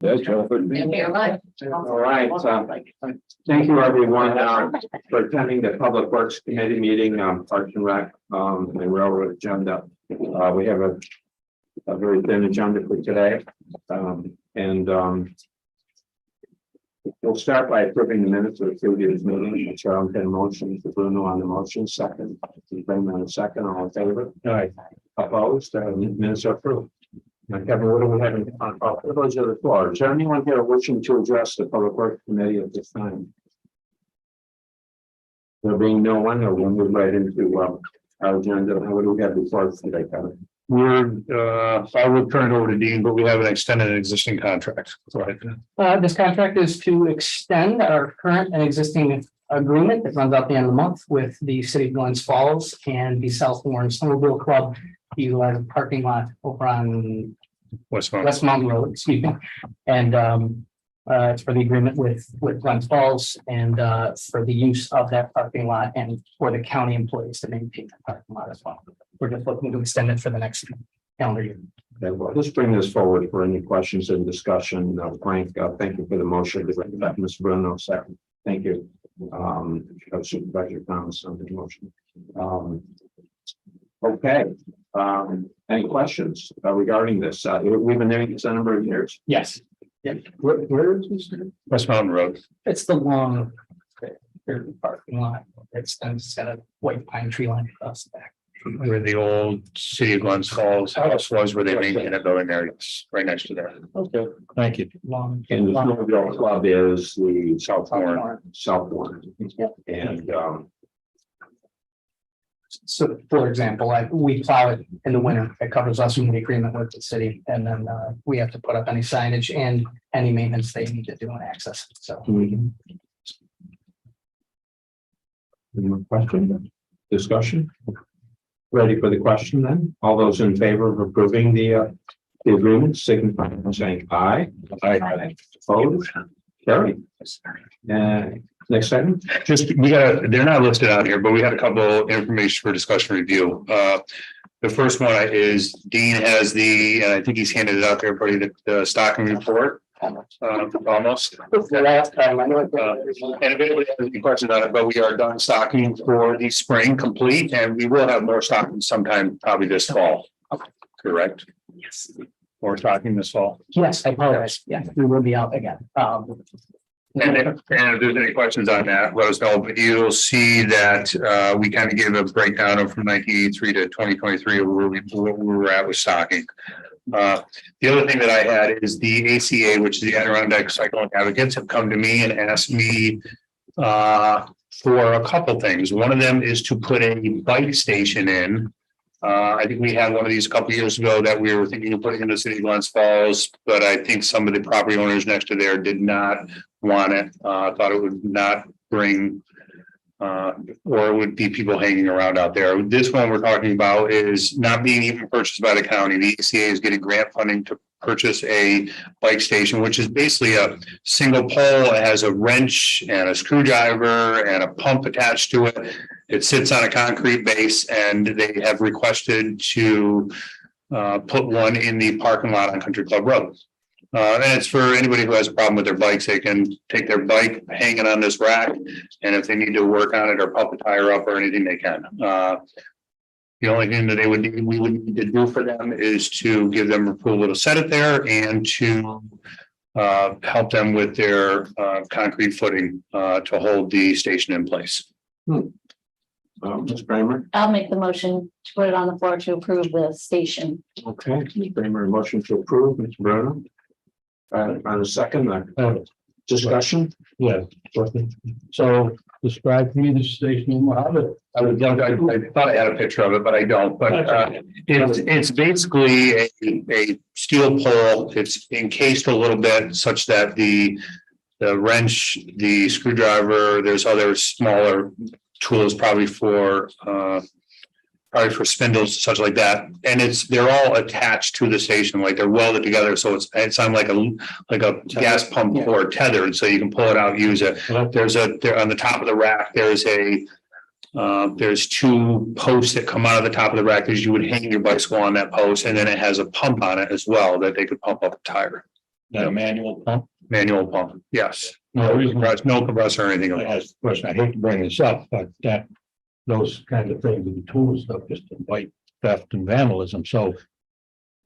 That's all. All right, thank you everyone for attending the Public Works Committee meeting on Parks and Rec, and railroad agenda. We have a very thin agenda for today. We'll start by approving the minutes of the previous meeting. Chair, can motion to Bruno on the motion, second. Freeman on the second, all in favor? Aye. Opposed? Minutes are approved. Now, Kevin, what do we have on those are the floor? Is there anyone here wishing to address the Public Works Committee at this time? There being no one, we'll move right into our agenda. What do we have before us today, Kevin? I will turn it over to Dean, but we have an extended existing contract. Right. This contract is to extend our current and existing agreement that runs out the end of the month with the city of Glens Falls and the South Warren Snowmobile Club. Utilize a parking lot over on West Mountain Road, excuse me. And it's for the agreement with Glens Falls and for the use of that parking lot and for the county employees to maintain the parking lot as well. We're just looking to extend it for the next calendar year. Okay, well, let's bring this forward for any questions and discussion. Frank, thank you for the motion. Mr. Bruno, second. Thank you. Supervisor Thomas on the motion. Okay. Any questions regarding this? We've been doing this a number of years. Yes. Yeah. Where is this? West Mountain Road. It's the long parking lot. It's got a white pine tree line across the back. Where the old City of Glens Falls house was, where they maintain a building there. It's right next to there. Okay. Thank you. Long. And the snowmobile club is the South Warren. Warren. Yep. And So, for example, we plow it in the winter. It covers us in the agreement with the city, and then we have to put up any signage and any maintenance they need to do and access. So, any more question? Discussion? Ready for the question then? All those in favor of approving the agreement, signify by saying aye. Aye. Opposed? Carry. Next item. They're not listed out here, but we had a couple information for discussion review. The first one is Dean has and I think he's handed it out to everybody, the stocking report. Almost. the last time I know it. And if anybody has any questions on it, but we are done stocking for the spring complete, and we will have more stocking sometime probably this fall. Correct? Yes. More stocking this fall. Yes, I apologize. Yeah, we will be out again. And if there's any questions on that, let us know. But you'll see that we kind of gave a breakdown of from 1983 to 2023 of where we were at with stocking. The other thing that I had is the ACA, which is the Adirondack Cycling Advocates, have come to me and asked me for a couple things. One of them is to put a bike station in. I think we had one of these a couple of years ago that we were thinking of putting in the city of Glens Falls, but I think some of the property owners next to there did not want it. Thought it would not bring or it would be people hanging around out there. This one we're talking about is not being even purchased by the county. The ACA is getting grant funding to purchase a bike station, which is basically a single pole. It has a wrench and a screwdriver and a pump attached to it. It sits on a concrete base, and they have requested to put one in the parking lot on Country Club Road. And it's for anybody who has a problem with their bikes. They can take their bike, hang it on this rack, and if they need to work on it or pump a tire up or anything, they can. The only thing that we would need to do for them is to give them approval to set it there and to help them with their concrete footing to hold the station in place. Ms. Kramer. I'll make the motion to put it on the floor to approve the station. Okay, Ms. Kramer, motion to approve. Mr. Bruno. On the second, discussion. Yeah. So describe to me the station. I thought I had a picture of it, but I don't. But it's basically a steel pole. It's encased a little bit such that the wrench, the screwdriver, there's other smaller tools probably for spindles, such like that, and they're all attached to the station, like they're welded together, so it's on like a gas pump or tethered, so you can pull it out, use it. There's on the top of the rack. There's two posts that come out of the top of the rack as you would hang your bicycle on that post, and then it has a pump on it as well that they could pump up a tire. That a manual pump? Manual pump, yes. No reason why No compressor or anything. I asked the question, I hate to bring this up, but that, those kind of things, the tools stuff, just invite theft and vandalism, so.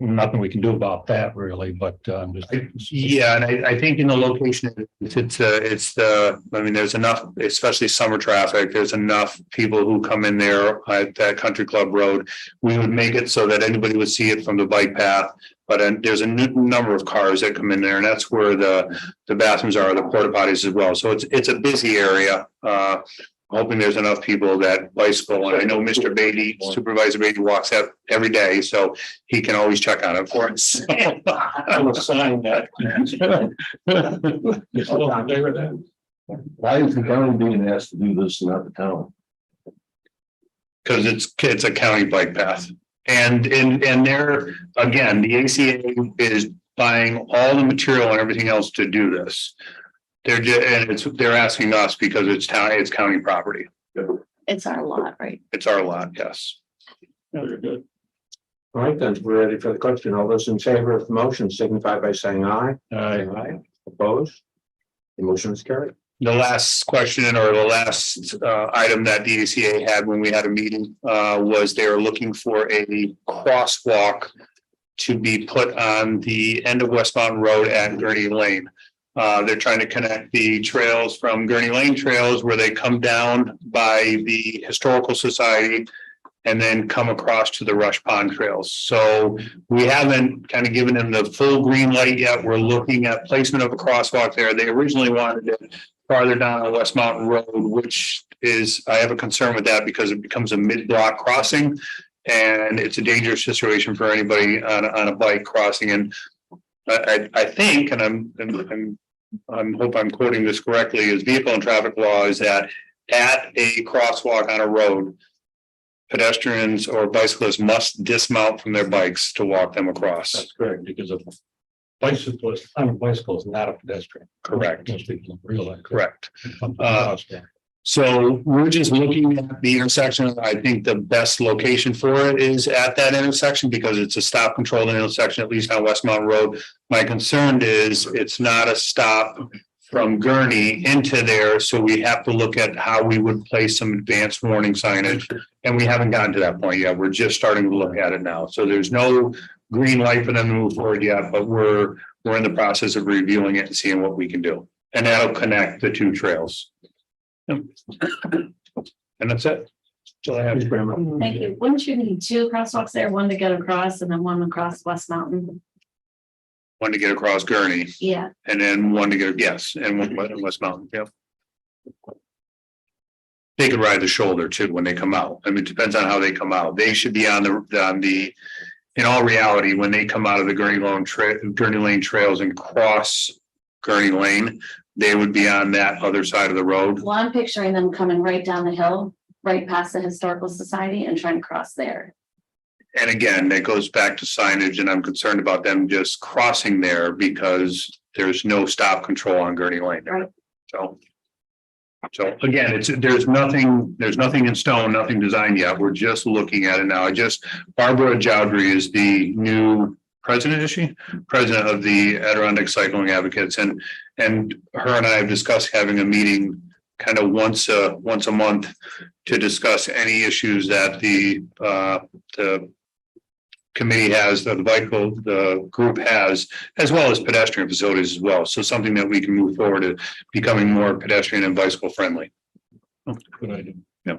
Nothing we can do about that really, but just. Yeah, and I think in the location, it's I mean, there's enough, especially summer traffic, there's enough people who come in there at that country club road. We would make it so that anybody would see it from the bike path, but there's a number of cars that come in there, and that's where the bathrooms are, the porta potties as well. So it's a busy area. Hoping there's enough people that bicycle, and I know Mr. Beatty, Supervisor Beatty walks out every day, so he can always check on it for us. I will sign that. Why is the county being asked to do this and not the town? Because it's a county bike path. And there, again, the ACA is buying all the material and everything else to do this. They're asking us because it's county property. It's our lot, right? It's our lot, yes. Very good. All right, then, we're ready for the question. All those in favor of the motion signify by saying aye. Aye. Opposed? The motion is carried. The last question or the last item that the ACA had when we had a meeting was they were looking for a crosswalk to be put on the end of West Mountain Road at Gurney Lane. They're trying to connect the trails from Gurney Lane trails where they come down by the Historical Society and then come across to the Rush Pond trails. So we haven't kind of given them the full green light yet. We're looking at placement of a crosswalk there. They originally wanted it farther down on West Mountain Road, which is, I have a concern with that because it becomes a mid-block crossing and it's a dangerous situation for anybody on a bike crossing. And I think, and I hope I'm quoting this correctly, is vehicle and traffic law is that at a crosswalk on a road, pedestrians or bicyclists must dismount from their bikes to walk them across. That's correct, because a bicyclist on a bicycle is not a pedestrian. Correct. Most people don't realize. Correct. So we're just looking at the intersection. I think the best location for it is at that intersection because it's a stop controlled intersection, at least on West Mountain Road. My concern is it's not a stop from Gurney into there. So we have to look at how we would place some advanced warning signage. And we haven't gotten to that point yet. We're just starting to look at it now. So there's no green light for them to move forward yet, but we're in the process of reviewing it and seeing what we can do. And that'll connect the two trails. And that's it. So I have. Thank you. Wouldn't you need two crosswalks there, one to get across and then one across West Mountain? One to get across Gurney Yeah, and then one to get, yes, and one in West Mountain. Yep. They could ride the shoulder too when they come out. I mean, it depends on how they come out. They should be on the, in all reality, when they come out of the Gurney Lane trails and cross Gurney Lane, they would be on that other side of the road. well, I'm picturing them coming right down the hill, right past the Historical Society and trying to cross there. And again, that goes back to signage, and I'm concerned about them just crossing there because there's no stop control on Gurney Lane. Right. So again, there's nothing in stone, nothing designed yet. We're just looking at it now. Barbara Jowdry is the new president, is she? President of the Adirondack Cycling Advocates, and her and I have discussed having a meeting kind of once a month to discuss any issues that the committee has, the group has, as well as pedestrian facilities as well. So something that we can move forward to becoming more pedestrian and bicycle friendly. Good idea. Yeah.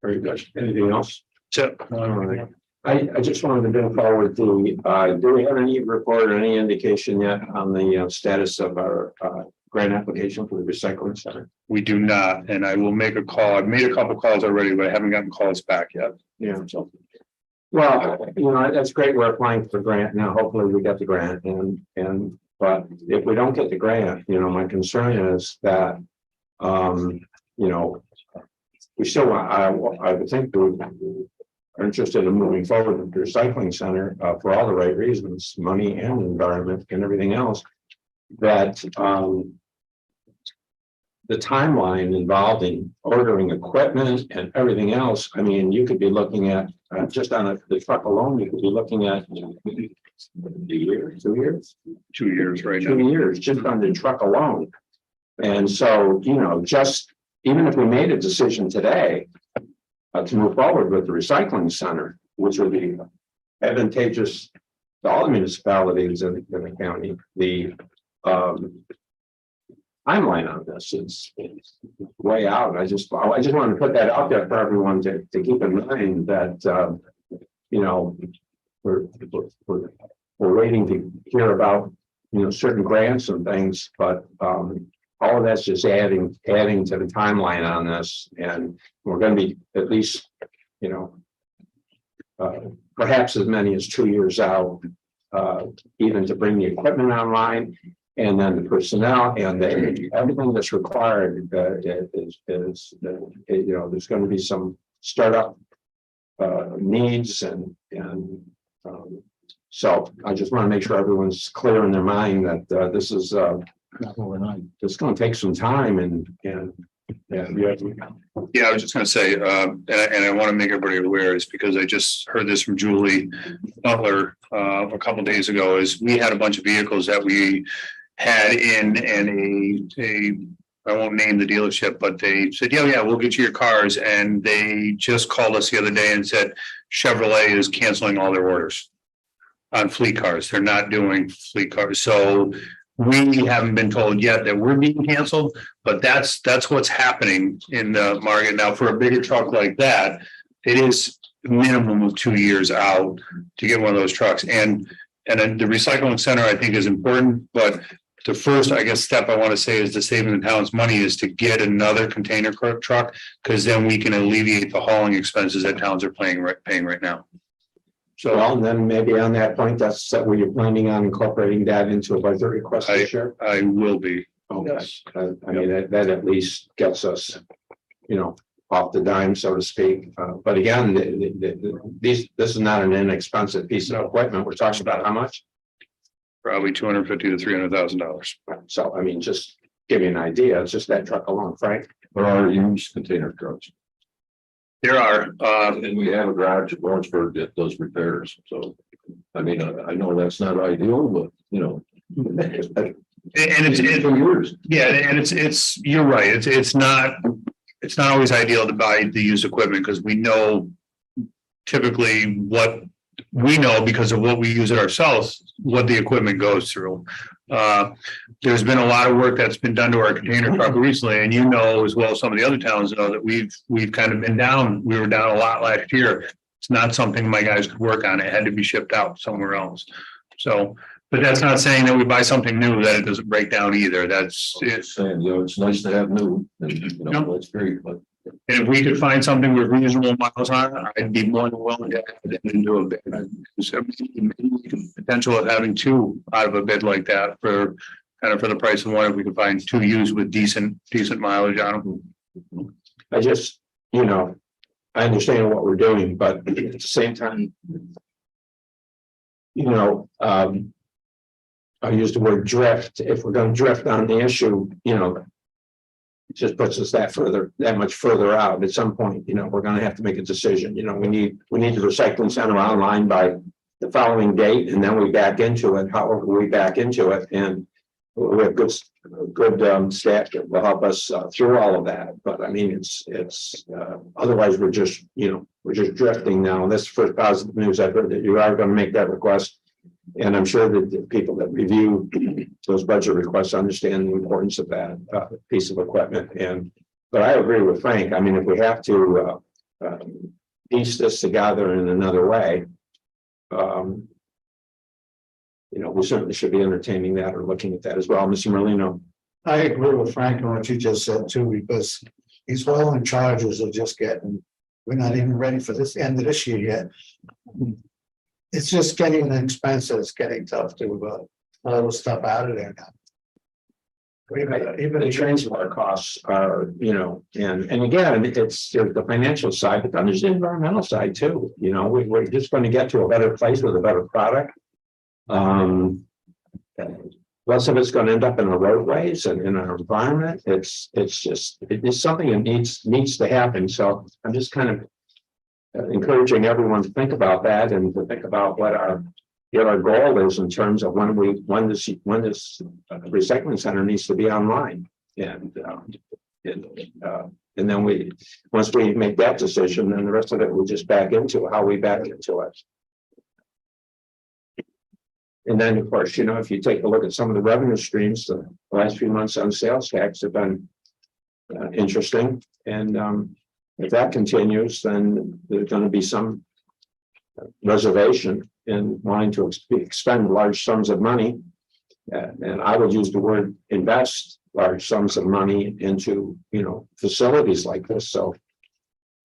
Very good. Anything else? So, All right. I just wanted to bring forward do we have any report or any indication yet on the status of our grant application for the recycling center? we do not, and I will make a call. I've made a couple calls already, but I haven't gotten calls back yet. Yeah. Well, that's great. We're applying for the grant now. Hopefully we get the grant but if we don't get the grant, my concern is that, we still want, I would think we are interested in moving forward with the recycling center for all the right reasons, money and environment and everything else. That the timeline involving ordering equipment and everything else, I mean, you could be looking at just on the truck alone, you could be looking at a year, 2 years. 2 years right now. 2 years just on the truck alone. And so, just even if we made a decision today to move forward with the recycling center, which would be advantageous to all the municipalities in the county, the timeline on this is way out. I just want to put that out there for everyone to keep in mind that, we're waiting to hear about, certain grants and things, but all of that's just adding to the timeline on this. And we're going to be at least, perhaps as many as 2 years out, even to bring the equipment online, and then the personnel and everything that's required is there's going to be some startup needs and so I just want to make sure everyone's clear in their mind that this is Not overnight. it's going to take some time and Yeah, I was just gonna say, and I want to make everybody aware is because I just heard this from Julie Butler a couple days ago, is we had a bunch of vehicles that we had in and I won't name the dealership, but they said, yeah, we'll get you your cars. And they just called us the other day and said Chevrolet is canceling all their orders on fleet cars. They're not doing fleet cars. So we haven't been told yet that we're being canceled, but that's what's happening in the market now. For a bigger truck like that, it is a minimum of 2 years out to get one of those trucks. And then the recycling center, I think, is important, but the first, I guess, step I want to say is to saving the town's money is to get another container truck, because then we can alleviate the hauling expenses that towns are paying right now. so and then maybe on that point, that's where you're planning on incorporating that into a budget request this year. I will be. Okay. I mean, that at least gets us, off the dime, so to speak. But again, this is not an inexpensive piece of equipment. We're talking about how much? Probably $250,000 to $300,000. So, I mean, just give you an idea. It's just that truck alone, Frank. There are used container trucks. There are, And we have a garage at Lawrenceburg that does repairs. So, I mean, I know that's not ideal, but and it's 2 years. yeah, and it's you're right. It's not always ideal to buy the used equipment, because we know typically what we know because of what we use it ourselves, what the equipment goes through. There's been a lot of work that's been done to our container truck recently, and as well as some of the other towns know that we've kind of been down. We were down a lot last year. It's not something my guys could work on. It had to be shipped out somewhere else. So, but that's not saying that we buy something new that it doesn't break down either. That's it. Saying, it's nice to have new, and that's great, but And if we could find something with reasonable miles on it, I'd be more than willing to add it into a bid. So maybe potential of having two out of a bid like that for the price of one, if we could find two used with decent mileage on them. I just, I understand what we're doing, but at the same time, I use the word drift. If we're going to drift on the issue, it just puts us that much further out. At some point, we're going to have to make a decision. We need the recycling center online by the following date, and then we back into it. However, we back into it, and we have good staff that will help us through all of that. But I mean, it's otherwise we're just drifting now. And that's the first positive news I've heard, that you are going to make that request. And I'm sure that the people that review those budget requests understand the importance of that piece of equipment. But I agree with Frank. I mean, if we have to piece this together in another way, we certainly should be entertaining that or looking at that as well. Mr. Merlino. I agree with Frank on what you just said too, because these rolling charges are just we're not even ready for this end of this year yet. It's just getting expensive. It's getting tough to pull stuff out of there now. Even the transport costs are, and again, it's the financial side, but then there's the environmental side too. We're just going to get to a better place with a better product. Less of it's going to end up in the roadways and in our environment. It's something that needs to happen. So I'm just kind of encouraging everyone to think about that and to think about what our What our goal is in terms of when this recycling center needs to be online. And then once we make that decision, then the rest of it will just back into how we back into it. And then, of course, if you take a look at some of the revenue streams, the last few months on sales tax have been interesting. And if that continues, then there's going to be some reservation in wanting to expend large sums of money. And I would use the word invest large sums of money into, facilities like this. So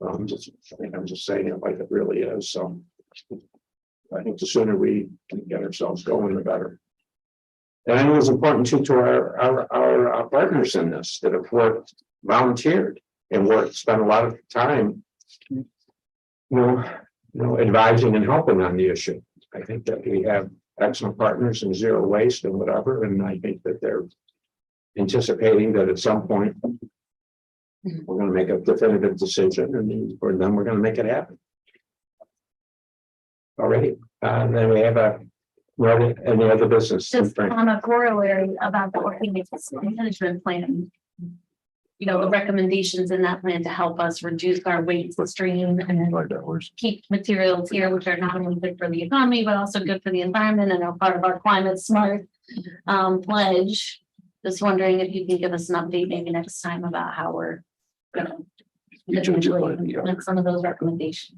I'm just saying it like it really is. So I think the sooner we get ourselves going, the better. And I know it's important too to our partners in this that have volunteered and spent a lot of time, advising and helping on the issue. I think that we have excellent partners in zero waste and whatever, and I think that they're anticipating that at some point we're going to make a definitive decision, and then we're going to make it happen. Already, and then we have any other business. Just on a corollary about the organic management plan. The recommendations in that plan to help us reduce our waste stream and keep materials here, which are not only good for the economy, but also good for the environment and are part of our climate smart pledge. Just wondering if you can give us an update maybe next time about how we're gonna implement some of those recommendations.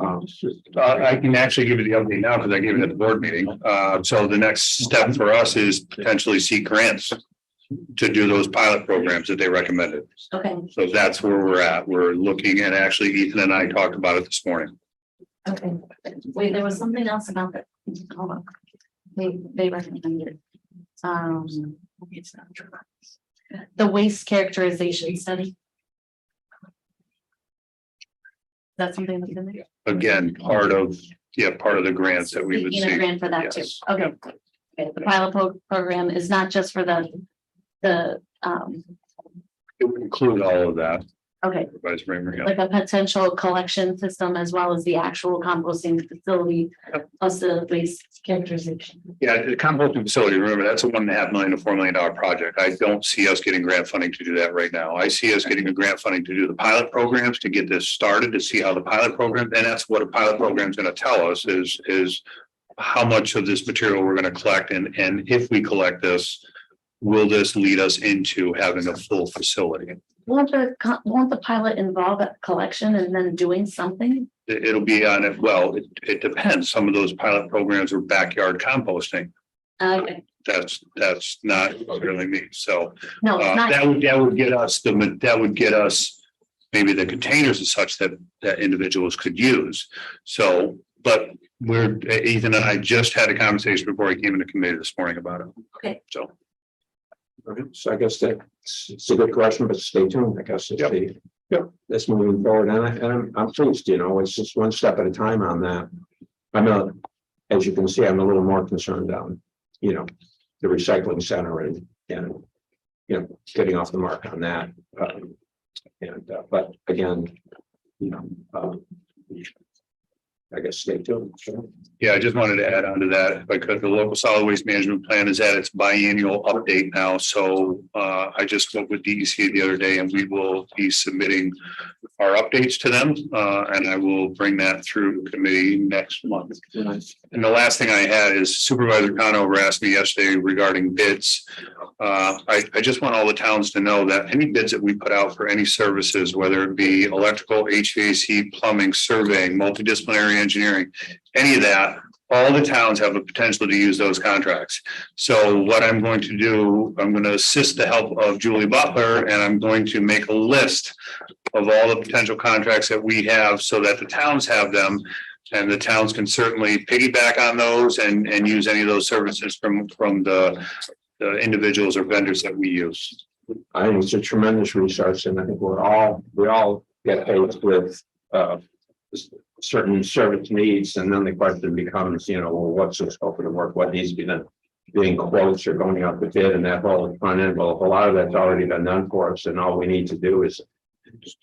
I can actually give you the update now because I gave it at the board meeting. So the next step for us is potentially seek grants to do those pilot programs that they recommended. Okay. So that's where we're at. We're looking, and actually Ethan and I talked about it this morning. Okay. Wait, there was something else about that. Hold on. They recommended. It's not true. The waste characterization study. That's something that's in there. Again, part of the grants that we would Seeking a see. grant for that too. Yes. Okay. Okay. The pilot program is not just for the. It would include all of that. Okay, Vice Mayor, yeah. like a potential collection system as well as the actual composting facility plus the waste characterization. Yeah, the composting facility, remember, that's a $1.5 million to $4 million project. I don't see us getting grant funding to do that right now. I see us getting a grant funding to do the pilot programs, to get this started, to see how the pilot program, and that's what a pilot program is going to tell us is how much of this material we're going to collect. And if we collect this, will this lead us into having a full facility? Won't the pilot involve a collection and then doing something? It'll be on it. Well, it depends. Some of those pilot programs are backyard composting. Okay, That's not really me. So no, it's not. that would get us maybe the containers and such that individuals could use. So, but Ethan and I just had a conversation before he came into committee this morning about it. Okay. So. So I guess it's a good question, but stay tuned. I guess that's moving forward, and I'm pleased. It's just one step at a time on that. As you can see, I'm a little more concerned on, the recycling center and getting off the mark on that. But again, I guess stay tuned. Sure. Yeah, I just wanted to add on to that because the local solid waste management plan is at its biannual update now. So I just spoke with DEC the other day, and we will be submitting our updates to them. And I will bring that through committee next month. Nice. And the last thing I had is Supervisor Conover asked me yesterday regarding bids. I just want all the towns to know that any bids that we put out for any services, whether it be electrical, HVAC, plumbing, surveying, multidisciplinary engineering, any of that, all the towns have a potential to use those contracts. So what I'm going to do, I'm going to assist the help of Julie Butler, and I'm going to make a list of all the potential contracts that we have so that the towns have them. And the towns can certainly piggyback on those and use any of those services from the individuals or vendors that we use. I think it's a tremendous resource, and I think we all get faced with certain service needs, and then the question becomes, what's the scope of the work? What needs to be done? Being quotes or going out the bid and that whole front end. Well, a lot of that's already been done for us, and all we need to do is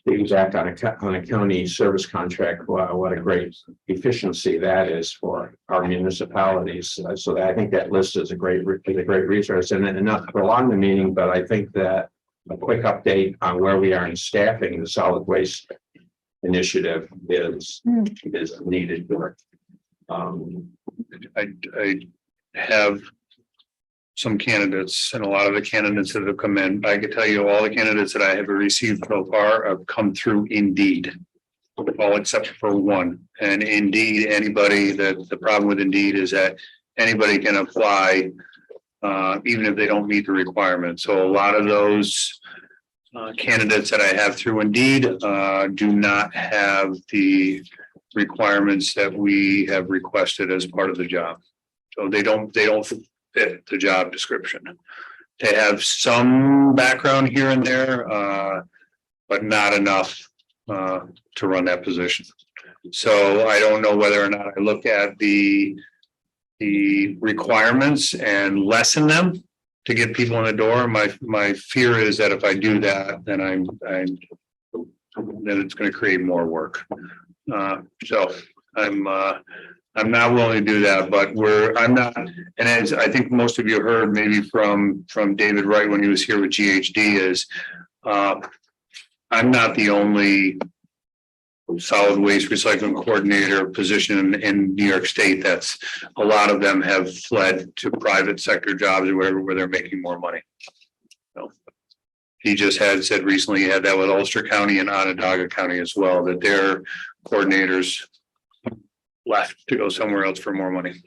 piggyback on a county service contract. Wow, what a great efficiency that is for our municipalities. So I think that list is a great resource, and not to prolong the meeting, but I think that a quick update on where we are in staffing the solid waste initiative is needed. I have some candidates, and a lot of the candidates that have come in, I can tell you all the candidates that I have received so far have come through Indeed. All except for one. And Indeed, anybody that the problem with Indeed is that anybody can apply, even if they don't meet the requirements. So a lot of those candidates that I have through Indeed do not have the requirements that we have requested as part of the job. So they don't fit the job description. They have some background here and there, but not enough to run that position. So I don't know whether or not I look at the requirements and lessen them to get people in the door. My fear is that if I do that, then then it's going to create more work. So I'm not willing to do that, but I'm not, and as I think most of you heard maybe from David Wright when he was here with GHD is, I'm not the only solid waste recycling coordinator position in New York State. That's a lot of them have fled to private sector jobs or wherever where they're making more money. So he just had said recently he had that with Ulster County and Onondaga County as well, that their coordinators left to go somewhere else for more money.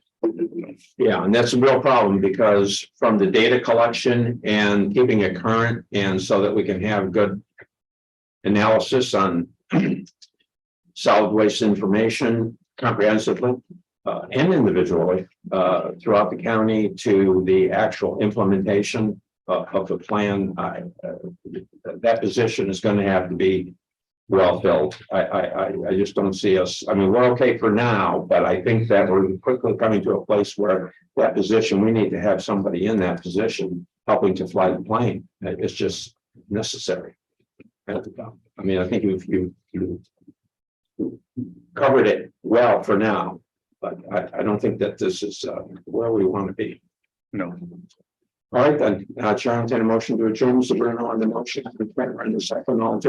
Yeah, and that's a real problem because from the data collection and keeping it current, and so that we can have good analysis on solid waste information comprehensively and individually throughout the county to the actual implementation of the plan. That position is going to have to be well filled. I just don't see us. I mean, we're okay for now, but I think that we're quickly coming to a place where that position, we need to have somebody in that position helping to fly the plane. It's just necessary. I mean, I think you covered it well for now, but I don't think that this is where we want to be. No. All right, then, Chair, I'll entertain a motion to adjourn. Mr. Bruno on the motion, and the second, all in favor?